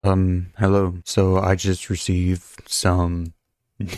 Hello. So I just received some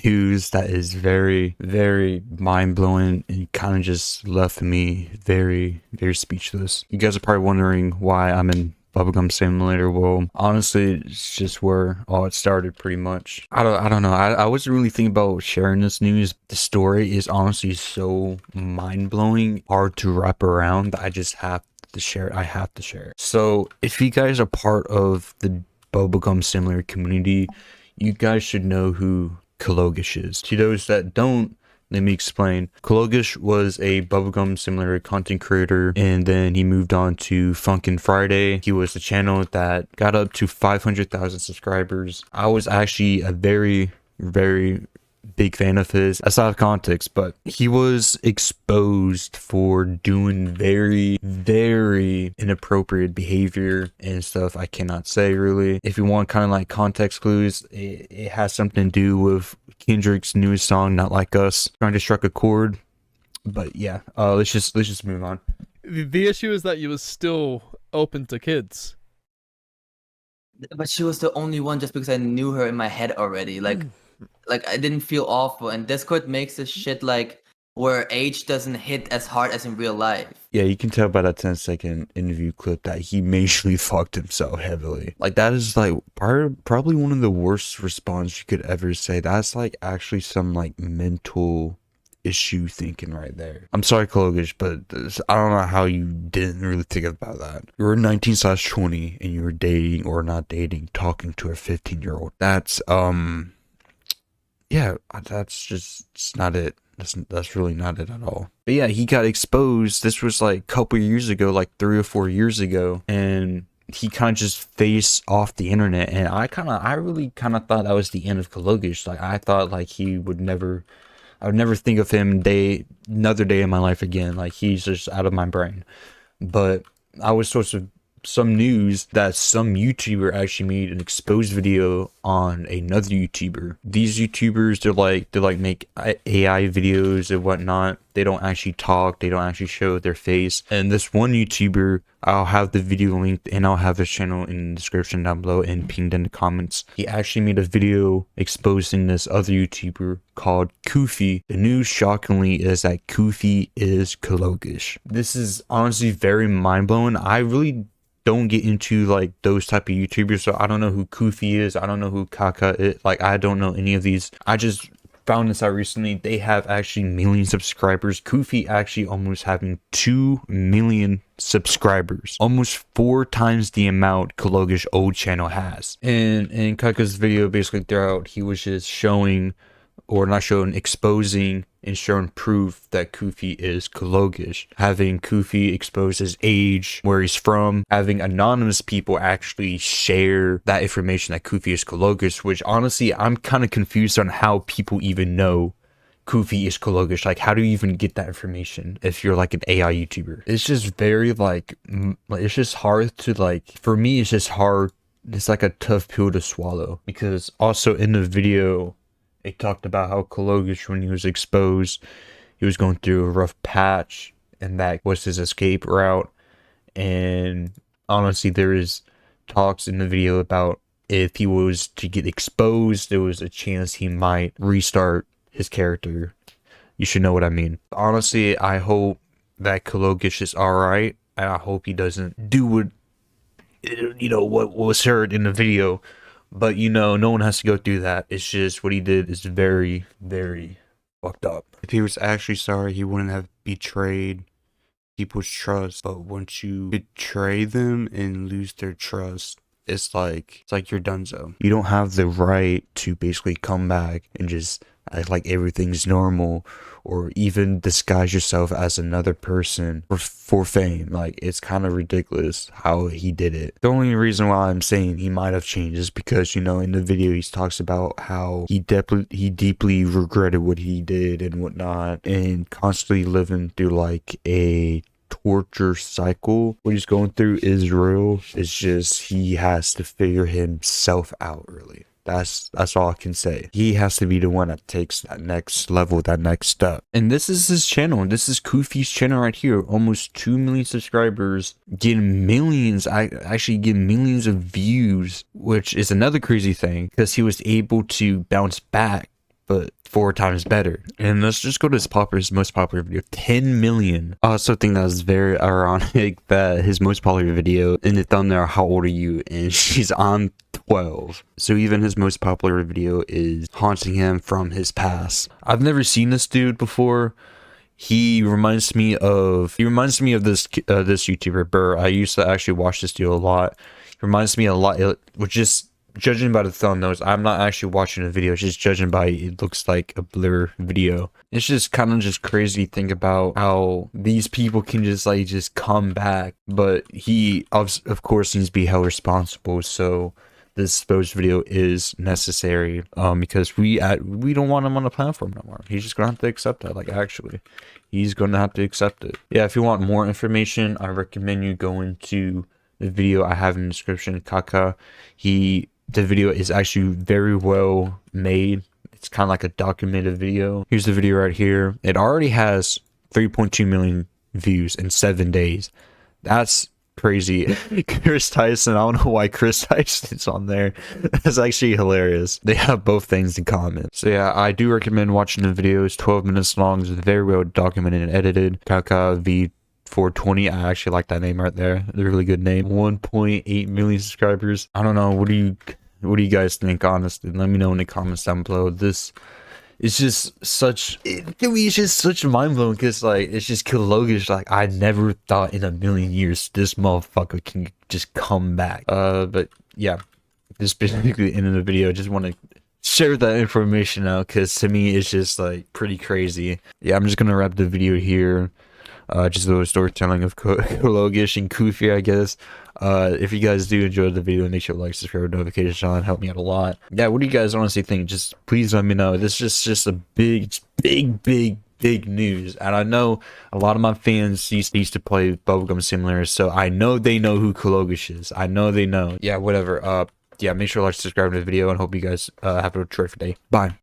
news that is very, very mind-blowing and kind of just left me very, very speechless. You guys are probably wondering why I'm in Bubblegum Simulator. Well, honestly, it's just where all it started pretty much. I don't know. I wasn't really thinking about sharing this news. The story is honestly so mind-blowing, hard to wrap around that I just have to share it. I have to share it. So if you guys are part of the Bubblegum Simulator community, you guys should know who Kalogish is. To those that don't, let me explain. Kalogish was a Bubblegum Simulator content creator, and then he moved on to Funkin' Friday. He was the channel that got up to 500,000 subscribers. I was actually a very, very big fan of his, aside of context, but he was exposed for doing very, very inappropriate behavior and stuff I cannot say really. If you want kind of like context clues, it has something to do with Kendrick's newest song, Not Like Us, trying to strike a chord. But yeah, let's just move on. The issue is that you was still open to kids. But she was the only one just because I knew her in my head already. Like I didn't feel awful. And Discord makes this shit like where age doesn't hit as hard as in real life. Yeah, you can tell by that 10-second interview clip that he majorly fucked himself heavily. Like, that is like probably one of the worst response you could ever say. That's like actually some like mental issue thinking right there. I'm sorry, Kalogish, but I don't know how you didn't really think about that. You were 19/20 and you were dating or not dating, talking to a 15-year-old. That's yeah, that's just not it. That's really not it at all. But yeah, he got exposed. This was like a couple years ago, like 3 or 4 years ago, and he kind of just faced off the internet. And I really kind of thought that was the end of Kalogish. Like, I thought like I would never think of him another day in my life again. Like, he's just out of my brain. But I was sort of some news that some YouTuber actually made an exposed video on another YouTuber. These YouTubers, they like make AI videos and whatnot. They don't actually talk. They don't actually show their face. And this one YouTuber, I'll have the video linked and I'll have his channel in the description down below and pinned in the comments. He actually made a video exposing this other YouTuber called Koofy. The news shockingly is that Koofy is Kalogish. This is honestly very mind-blowing. I really don't get into like those type of YouTubers, so I don't know who Koofy is. I don't know who Kaka is. Like, I don't know any of these. I just found this out recently. They have actually million subscribers. Koofy actually almost having 2 million subscribers, almost 4 times the amount Kalogish old channel has. And in Kaka's video, basically throughout, he was just showing, or not showing, exposing and showing proof that Koofy is Kalogish. Having Koofy expose his age, where he's from, having anonymous people actually share that information that Koofy is Kalogish, which honestly, I'm kind of confused on how people even know Koofy is Kalogish. Like, how do you even get that information if you're like an AI YouTuber? It's just very like, it's just hard to like, for me, it's just hard. It's like a tough pill to swallow, because also in the video, they talked about how Kalogish, when he was exposed, he was going through a rough patch, and that was his escape route. And honestly, there is talks in the video about if he was to get exposed, there was a chance he might restart his character. You should know what I mean. Honestly, I hope that Kalogish is alright, and I hope he doesn't do what was heard in the video. But no one has to go through that. It's just what he did is very, very fucked up. If he was actually sorry, he wouldn't have betrayed people's trust. But once you betray them and lose their trust, it's like you're donezo. You don't have the right to basically come back and just act like everything's normal, or even disguise yourself as another person for fame. Like, it's kind of ridiculous how he did it. The only reason why I'm saying he might have changed is because, in the video he talks about how he deeply regretted what he did and whatnot, and constantly living through like a torture cycle. What he's going through is real. It's just he has to figure himself out, really. That's all I can say. He has to be the one that takes that next level, that next step. And this is his channel. This is Koofy's channel right here. Almost 2 million subscribers, getting millions. I actually get millions of views, which is another crazy thing because he was able to bounce back, but 4 times better. And let's just go to his most popular video, 10 million. I also think that was very ironic that his most popular video in the thumbnail, how old are you? And she's on 12. So even his most popular video is haunting him from his past. I've never seen this dude before. He reminds me of this YouTuber Burr. I used to actually watch this dude a lot. He reminds me a lot, which is judging by the thumbnails. I'm not actually watching the video, it's just judging by it looks like a blur video. It's just kind of just crazy to think about how these people can just come back, but he of course needs to be held responsible. So this post video is necessary because we don't want him on the platform no more. He's just gonna have to accept that. Like, actually, he's gonna have to accept it. Yeah, if you want more information, I recommend you going to the video I have in the description. Kaka, the video is actually very well made. It's kind of like a documented video. Here's the video right here. It already has 3.2 million views in 7 days. That's crazy. Chris Tyson, I don't know why Chris Tyson's on there. That's actually hilarious. They have both things in common. So yeah, I do recommend watching the video. It's 12 minutes long. It's very well documented and edited. Kaka V420. I actually like that name right there. It's a really good name. 1.8 million subscribers. I don't know. What do you guys think, honestly? Let me know in the comments down below. This is just such, to me, it's just such mind-blowing because, like, it's just Logish. Like, I never thought in a million years this motherfucker can just come back. But yeah, this is basically the end of the video. I just want to share that information out because to me it's just like pretty crazy. Yeah, I'm just gonna wrap the video here. Just a little storytelling of Logish and Koofy, I guess. If you guys do enjoy the video, make sure to like, subscribe, notifications on, help me out a lot. Yeah, what do you guys honestly think? Just please let me know. This is just a big news, and I know a lot of my fans used to play Bubblegum Simulator, so I know they know who Logish is. I know they know. Yeah, whatever. Yeah, make sure to like, subscribe to the video, and hope you guys have a terrific day. Bye.